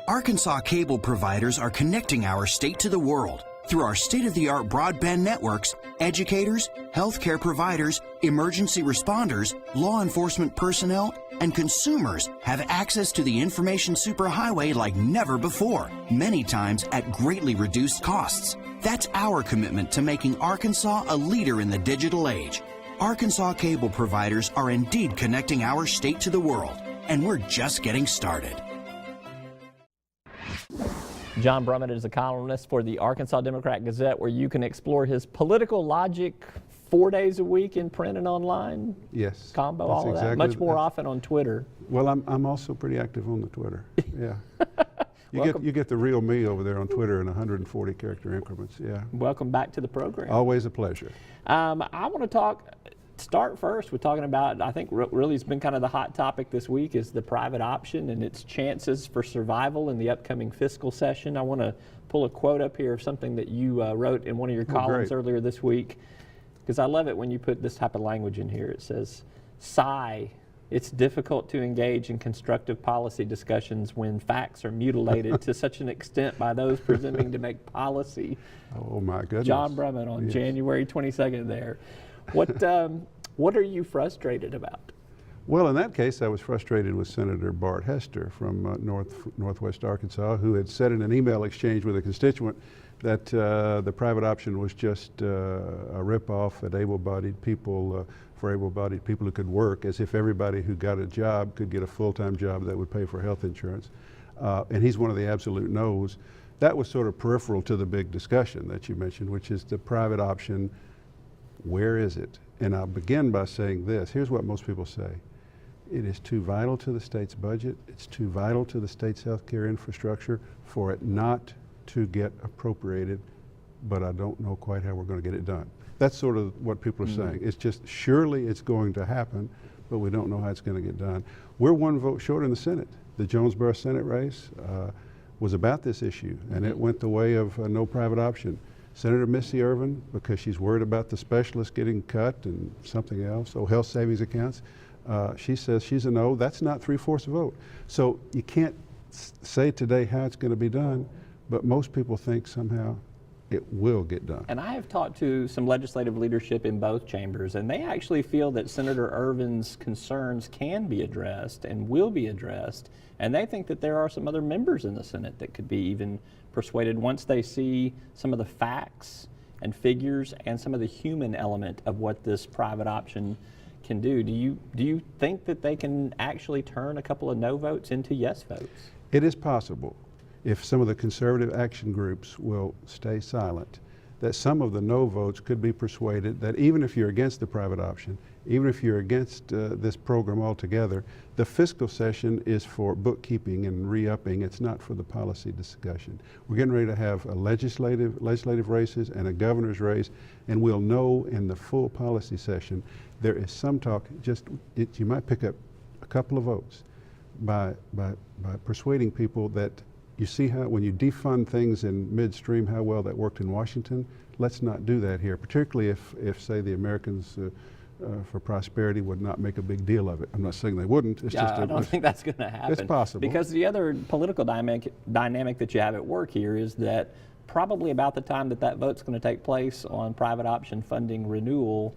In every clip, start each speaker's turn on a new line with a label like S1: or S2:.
S1: Arkansas cable providers are connecting our state to the world. Through our state-of-the-art broadband networks, educators, healthcare providers, emergency responders, law enforcement personnel, and consumers have access to the information superhighway like never before, many times at greatly reduced costs. That's our commitment to making Arkansas a leader in the digital age. Arkansas cable providers are indeed connecting our state to the world, and we're just getting started.
S2: John Brummett is a columnist for the Arkansas Democrat-Gazette, where you can explore his political logic 4 days a week in print and online.
S3: Yes.
S2: Combo, all of that. Much more often on Twitter.
S3: Well, I'm also pretty active on the Twitter. Yeah. You get the real me over there on Twitter in 140 character increments. Yeah.
S2: Welcome back to the program.
S3: Always a pleasure.
S2: I want to start first with talking about, I think really it's been kind of the hot topic this week, is the private option and its chances for survival in the upcoming fiscal session. I want to pull a quote up here of something that you wrote in one of your columns earlier this week, because I love it when you put this type of language in here. It says, "Sigh, it's difficult to engage in constructive policy discussions when facts are mutilated to such an extent by those presuming to make policy."
S3: Oh my goodness.
S2: John Brummett on January 22nd there. What are you frustrated about?
S3: Well, in that case, I was frustrated with Senator Bart Hester from Northwest Arkansas, who had said in an email exchange with a constituent that the private option was just a ripoff at able-bodied people, for able-bodied people who could work, as if everybody who got a job could get a full-time job that would pay for health insurance. And he's one of the absolute no's. That was sort of peripheral to the big discussion that you mentioned, which is the private option. Where is it? And I'll begin by saying this. Here's what most people say. It is too vital to the state's budget. It's too vital to the state's healthcare infrastructure for it not to get appropriated, but I don't know quite how we're going to get it done. That's sort of what people are saying. It's just, surely it's going to happen, but we don't know how it's going to get done. We're one vote short in the Senate. The Jonesboro Senate race was about this issue, and it went the way of no private option. Senator Missy Irvin, because she's worried about the specialists getting cut and something else, health savings accounts, she says she's a no. That's not 3/4 vote. So you can't say today how it's going to be done, but most people think somehow it will get done.
S2: And I have talked to some legislative leadership in both chambers, and they actually feel that Senator Irvin's concerns can be addressed and will be addressed, and they think that there are some other members in the Senate that could be even persuaded once they see some of the facts and figures and some of the human element of what this private option can do. Do you think that they can actually turn a couple of no votes into yes votes?
S3: It is possible, if some of the conservative action groups will stay silent, that some of the no votes could be persuaded that even if you're against the private option, even if you're against this program altogether, the fiscal session is for bookkeeping and re-upping. It's not for the policy discussion. We're getting ready to have a legislative races and a governor's race, and we'll know in the full policy session. There is some talk, you might pick up a couple of votes by persuading people that you see how when you defund things in midstream, how well that worked in Washington. Let's not do that here, particularly if say the Americans for Prosperity would not make a big deal of it. I'm not saying they wouldn't. It's just
S2: I don't think that's going to happen.
S3: It's possible.
S2: Because the other political dynamic that you have at work here is that probably about the time that vote's going to take place on private option funding renewal,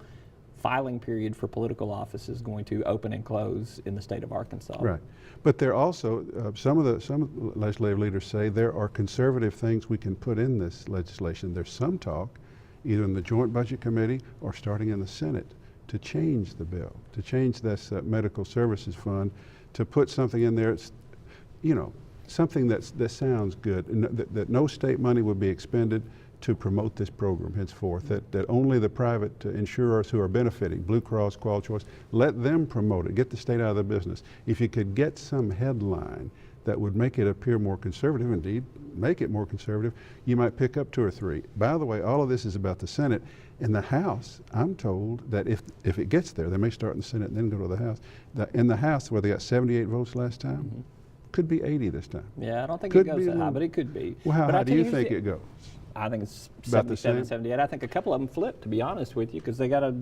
S2: filing period for political office is going to open and close in the state of Arkansas.
S3: Right. But there also, some legislative leaders say there are conservative things we can put in this legislation. There's some talk, either in the Joint Budget Committee or starting in the Senate, to change the bill, to change this medical services fund, to put something in there, something that sounds good, and that no state money would be expended to promote this program henceforth, that only the private insurers who are benefiting, Blue Cross, Qual Choice, let them promote it, get the state out of the business. If you could get some headline that would make it appear more conservative, indeed, make it more conservative, you might pick up 2 or 3. By the way, all of this is about the Senate. In the House, I'm told that if it gets there, they may start in the Senate and then go to the House. In the House, where they got 78 votes last time, could be 80 this time.
S2: Yeah, I don't think it goes that high, but it could be.
S3: Well, how high do you think it goes?
S2: I think it's 77, 78. I think a couple of them flipped, to be honest with you, because they got to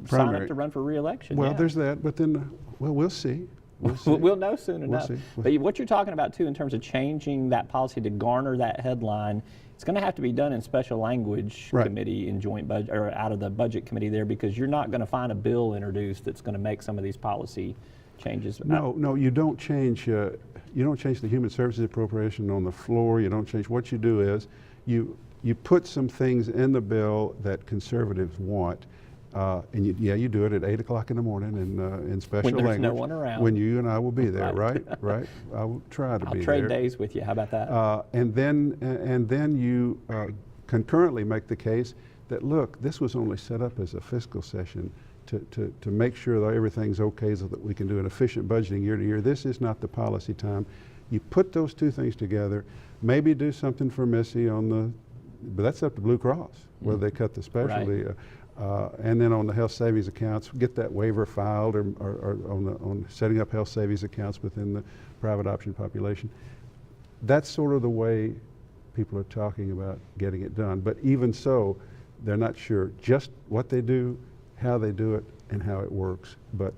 S2: sign up to run for re-election.
S3: Well, there's that, but then, we'll see. We'll see.
S2: We'll know soon enough.
S3: see.
S2: But what you're talking about too, in terms of changing that policy to garner that headline, it's going to have to be done in special language
S3: Right.
S2: committee in joint budget or out of the budget committee there, because you're not going to find a bill introduced that's going to make some of these policy changes.
S3: No, you don't change. You don't change the human services appropriation on the floor. You don't change. What you do is you put some things in the bill that conservatives want. And you do it at 8 o'clock in the morning in special
S2: When there's
S3: language.
S2: no one around.
S3: When you and I will be there, right? Right. I will try to
S2: I'll
S3: be there.
S2: trade days with you. How about that?
S3: And then you concurrently make the case that, look, this was only set up as a fiscal session to make sure that everything's okay so that we can do an efficient budgeting year to year. This is not the policy time. You put those two things together, maybe do something for Missy but that's up to Blue Cross, whether they cut the specialty.
S2: Right.
S3: And then on the health savings accounts, get that waiver filed, or on setting up health savings accounts within the private option population. That's sort of the way people are talking about getting it done. But even so, they're not sure just what they do, how they do it, and how it works. But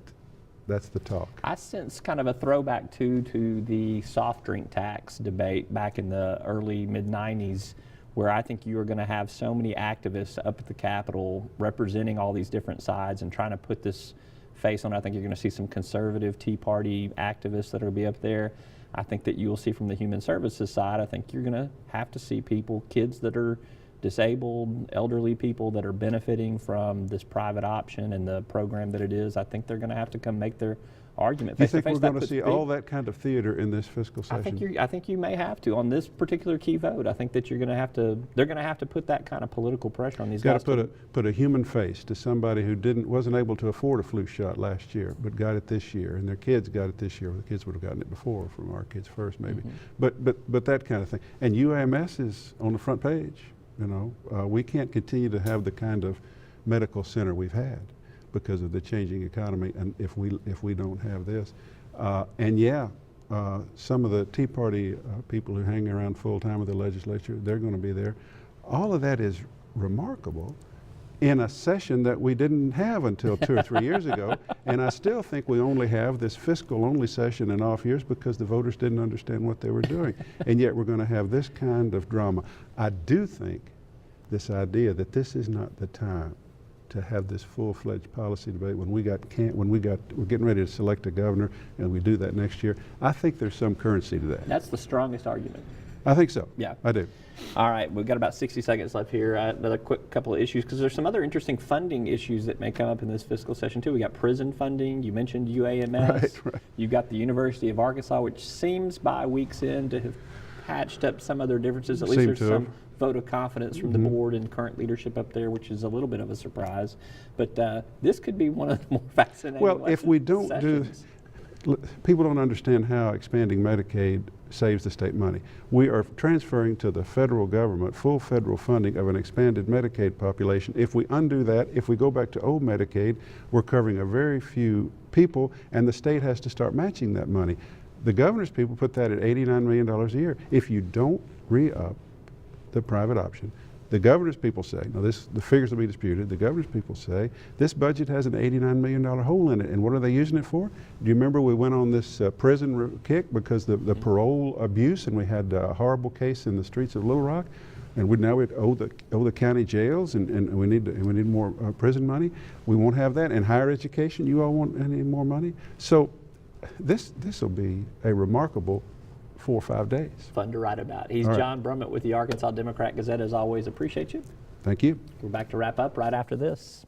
S3: that's the talk.
S2: I sense kind of a throwback to the soft drink tax debate back in the early mid-90s, where I think you are going to have so many activists up at the Capitol representing all these different sides and trying to put this face on. I think you're going to see some conservative Tea Party activists that will be up there. I think that you will see from the human services side, I think you're going to have to see people, kids that are disabled, elderly people that are benefiting from this private option and the program that it is. I think they're going to have to come make their argument.
S3: Do you think we're going to see all that kind of theater in this fiscal session?
S2: I think you may have to on this particular key vote. I think that you're going to have to. They're going to have to put that kind of political pressure on these guys.
S3: Got to put a human face to somebody who wasn't able to afford a flu shot last year, but got it this year, and their kids got it this year. Well, the kids would have gotten it before, from our kids first, maybe. But that kind of thing. And UAMS is on the front page. We can't continue to have the kind of medical center we've had because of the changing economy, and if we don't have this. Some of the Tea Party people who hang around full time with the legislature, they're going to be there. All of that is remarkable in a session that we didn't have until 2 or 3 years ago, and I still think we only have this fiscal-only session in off years because the voters didn't understand what they were doing, and yet we're going to have this kind of drama. I do think this idea that this is not the time to have this full-fledged policy debate we're getting ready to select a governor, and we do that next year. I think there's some currency to that.
S2: That's the strongest argument.
S3: I think so.
S2: Yeah.
S3: I do.
S2: All right, we've got about 60 seconds left here. Another quick couple of issues, because there's some other interesting funding issues that may come up in this fiscal session too. We got prison funding. You mentioned UAMS.
S3: Right.
S2: You've got the University of Arkansas, which seems by week's end to have patched up some other differences. At least there's some vote of confidence from the board and current leadership up there, which is a little bit of a surprise. But this could be one of the more fascinating
S3: if we don't
S2: sessions.
S3: people don't understand how expanding Medicaid saves the state money. We are transferring to the federal government full federal funding of an expanded Medicaid population. If we undo that, if we go back to old Medicaid, we're covering a very few people, and the state has to start matching that money. The governor's people put that at $89 million a year. If you don't re-up the private option, the governor's people say, now the figures will be disputed, the governor's people say, this budget has an $89 million hole in it, and what are they using it for? Do you remember we went on this prison kick because the parole abuse, and we had a horrible case in the streets of Little Rock, and now we owe the county jails, and we need more prison money. We won't have that. And higher education, you all want any more money? So this will be a remarkable 4 or 5 days.
S2: Fun to write about. He's John Brummett with the Arkansas Democrat Gazette. As always, appreciate you.
S3: Thank you.
S2: We're back to wrap up right after this.